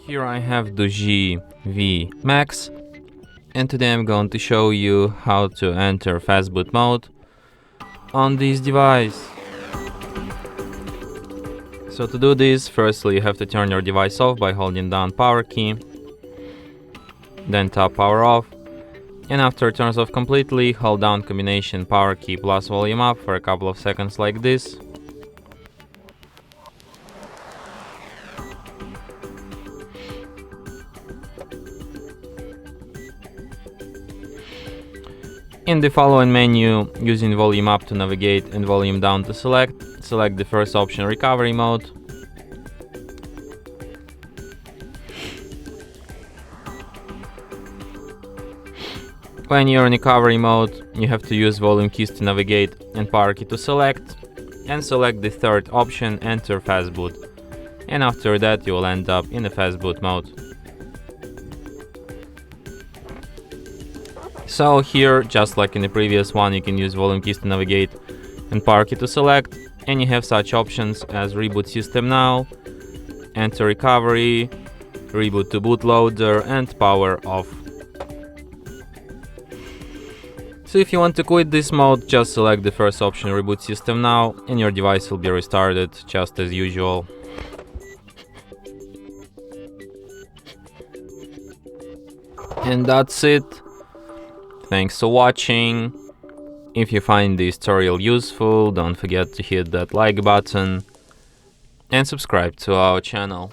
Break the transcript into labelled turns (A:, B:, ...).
A: Here I have DOOGEE V Max, and today I'm going to show you how to enter Fastboot mode on this device. So to do this, firstly you have to turn your device off by holding down power key, then tap power off, and after it turns off completely, hold down combination power key plus volume up for a couple of seconds like this. In the following menu, using volume up to navigate and volume down to select the first option, recovery mode. When you're in recovery mode, you have to use volume keys to navigate and power key to select, and select the third option, enter Fastboot. And after that you will end up in the Fastboot mode. So here, just like in the previous one, you can use volume keys to navigate and power key to select, and you have such options as reboot system now, enter recovery, reboot to bootloader, and power off. So if you want to quit this mode, just select the first option, reboot system now, and your device will be restarted just as usual. And that's it. Thanks for watching. If you find this tutorial useful, don't forget to hit that like button and subscribe to our channel.